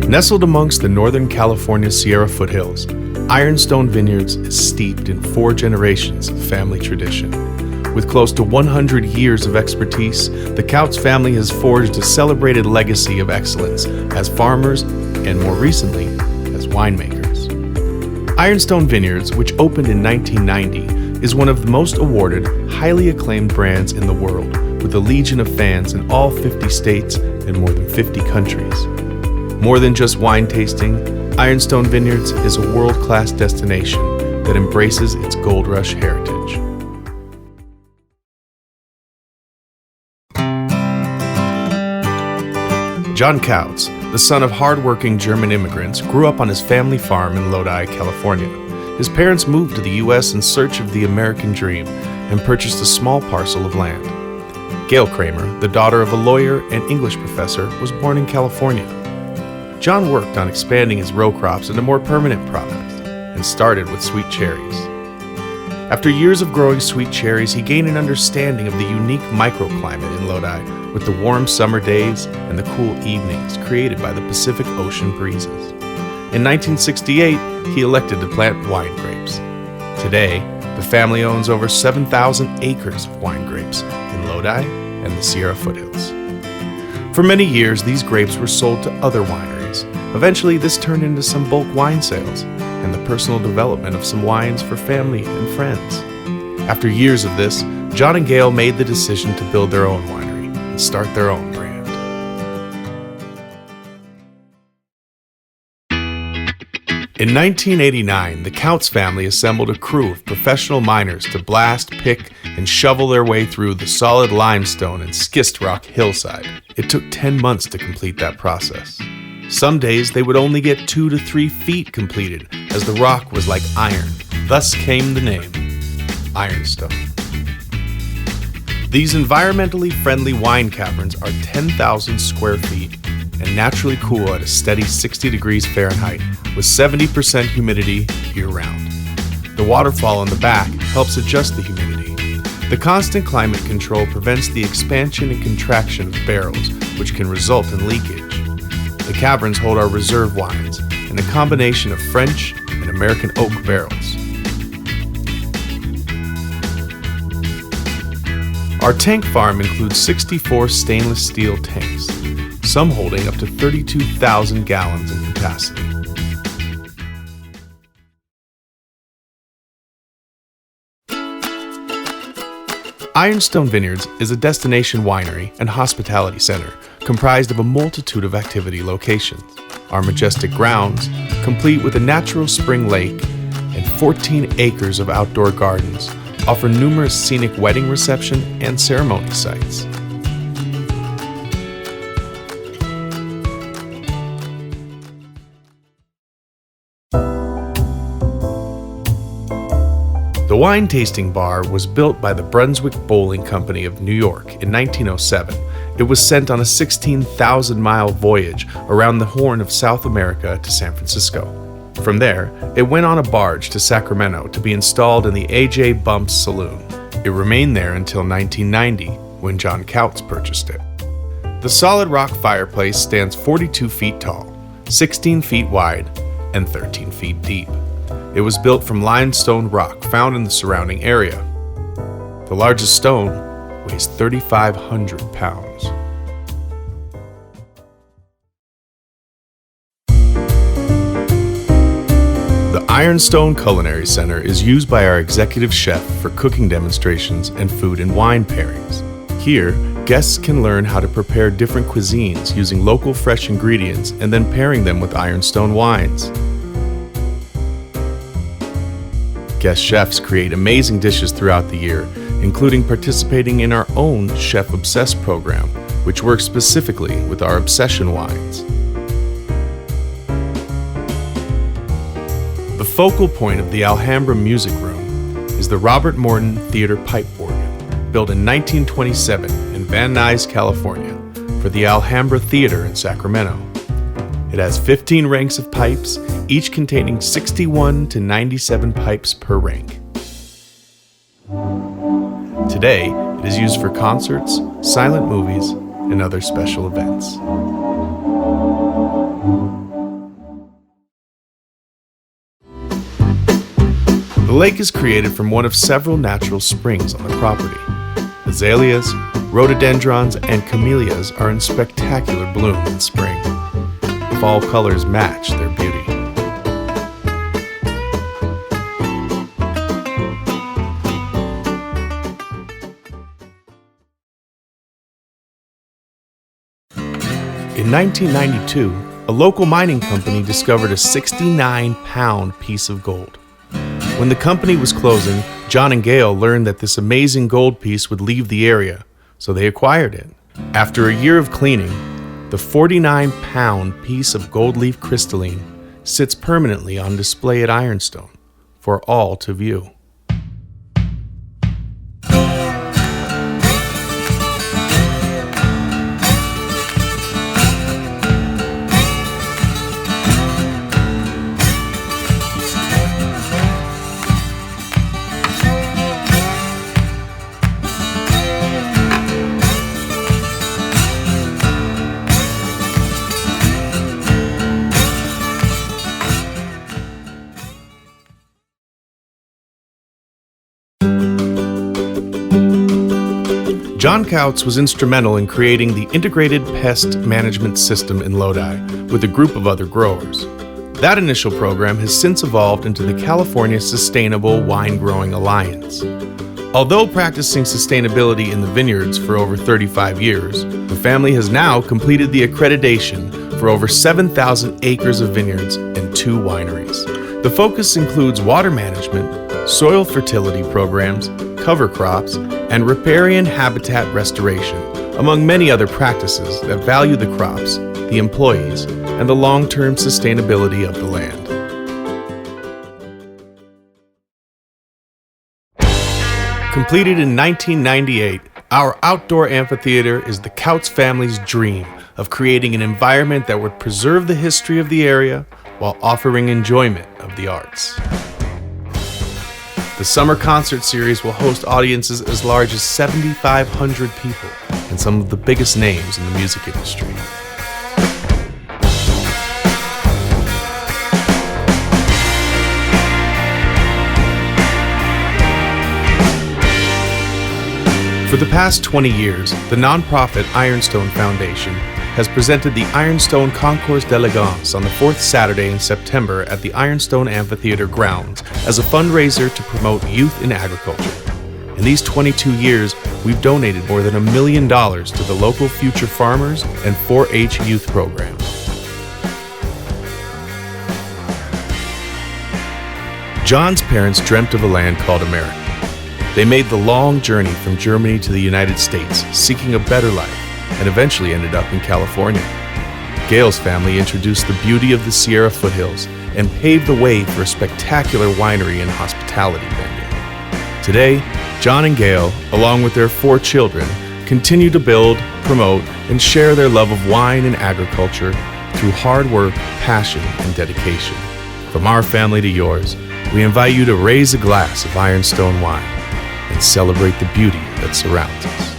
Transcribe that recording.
Nestled amongst the Northern California Sierra foothills, Ironstone Vineyards is steeped in 4 generations of family tradition. With close to 100 years of expertise, the Couts family has forged a celebrated legacy of excellence as farmers and, more recently, as winemakers. Ironstone Vineyards, which opened in 1990, is one of the most awarded, highly acclaimed brands in the world, with a legion of fans in all 50 states and more than 50 countries. More than just wine tasting, Ironstone Vineyards is a world-class destination that embraces its Gold Rush heritage. John Couts, the son of hard-working German immigrants, grew up on his family farm in Lodi, California. His parents moved to the U.S. in search of the American dream and purchased a small parcel of land. Gail Kramer, the daughter of a lawyer and English professor, was born in California. John worked on expanding his row crops into more permanent products and started with sweet cherries. After years of growing sweet cherries, he gained an understanding of the unique microclimate in Lodi with the warm summer days and the cool evenings created by the Pacific Ocean breezes. In 1968, he elected to plant wine grapes. Today, the family owns over 7,000 acres of wine grapes in Lodi and the Sierra foothills. For many years, these grapes were sold to other wineries. Eventually, this turned into some bulk wine sales and the personal development of some wines for family and friends. After years of this, John and Gail made the decision to build their own winery and start their own brand. In 1989, the Couts family assembled a crew of professional miners to blast, pick, and shovel their way through the solid limestone and schist rock hillside. It took 10 months to complete that process. Some days they would only get 2 to 3 feet completed, as the rock was like iron. Thus came the name, Ironstone. These environmentally friendly wine caverns are 10,000 square feet and naturally cool at a steady 60 degrees Fahrenheit with 70% humidity year-round. The waterfall in the back helps adjust the humidity. The constant climate control prevents the expansion and contraction of barrels, which can result in leakage. The caverns hold our reserve wines in a combination of French and American oak barrels. Our tank farm includes 64 stainless steel tanks, some holding up to 32,000 gallons in capacity. Ironstone Vineyards is a destination winery and hospitality center comprised of a multitude of activity locations. Our majestic grounds, complete with a natural spring lake and 14 acres of outdoor gardens, offer numerous scenic wedding reception and ceremony sites. The wine tasting bar was built by the Brunswick Bowling Company of New York in 1907. It was sent on a 16,000-mile voyage around the Horn of South America to San Francisco. From there, it went on a barge to Sacramento to be installed in the A.J. Bumps Saloon. It remained there until 1990, when John Couts purchased it. The solid rock fireplace stands 42 feet tall, 16 feet wide, and 13 feet deep. It was built from limestone rock found in the surrounding area. The largest stone weighs 3,500 pounds. The Ironstone Culinary Center is used by our executive chef for cooking demonstrations and food and wine pairings. Here, guests can learn how to prepare different cuisines using local fresh ingredients and then pairing them with Ironstone wines. Guest chefs create amazing dishes throughout the year, including participating in our own Chef Obsessed program, which works specifically with our obsession wines. The focal point of the Alhambra Music Room is the Robert Morton Theater Pipe Organ, built in 1927 in Van Nuys, California, for the Alhambra Theater in Sacramento. It has 15 ranks of pipes, each containing 61 to 97 pipes per rank. Today, it is used for concerts, silent movies, and other special events. lake is created from one of several natural springs on the property. Azaleas, rhododendrons, and camellias are in spectacular bloom in spring. Fall colors match their beauty. In 1992, a local mining company discovered a 69-pound piece of gold. When the company was closing, John and Gail learned that this amazing gold piece would leave the area, so they acquired it. After a year of cleaning, the 49-pound piece of gold leaf crystalline sits permanently on display at Ironstone for all to view. John Kautz was instrumental in creating the integrated pest management system in Lodi with a group of other growers. That initial program has since evolved into the California Sustainable Wine Growing Alliance. Although practicing sustainability in the vineyards for over 35 years, the family has now completed the accreditation for over 7,000 acres of vineyards and 2 wineries. The focus includes water management, soil fertility programs, cover crops, and riparian habitat restoration, among many other practices that value the crops, the employees, and the long-term sustainability of the land. Completed in 1998, our outdoor amphitheater is the Kautz family's dream of creating an environment that would preserve the history of the area while offering enjoyment of the arts. The summer concert series will host audiences as large as 7,500 people and some of the biggest names in the music industry. For the past 20 years, the nonprofit Ironstone Foundation has presented the Ironstone Concours d'Elegance on the 4th Saturday in September at the Ironstone Amphitheater grounds as a fundraiser to promote youth in agriculture. In these 22 years, we've donated more than $1 million to the local future farmers and 4-H youth program. John's parents dreamt of a land called America. They made the long journey from Germany to the United States, seeking a better life, and eventually ended up in California. Gail's family introduced the beauty of the Sierra Foothills and paved the way for a spectacular winery and hospitality venue. Today, John and Gail, along with their 4 children, continue to build, promote, and share their love of wine and agriculture through hard work, passion, and dedication. From our family to yours, we invite you to raise a glass of Ironstone wine and celebrate the beauty that surrounds us.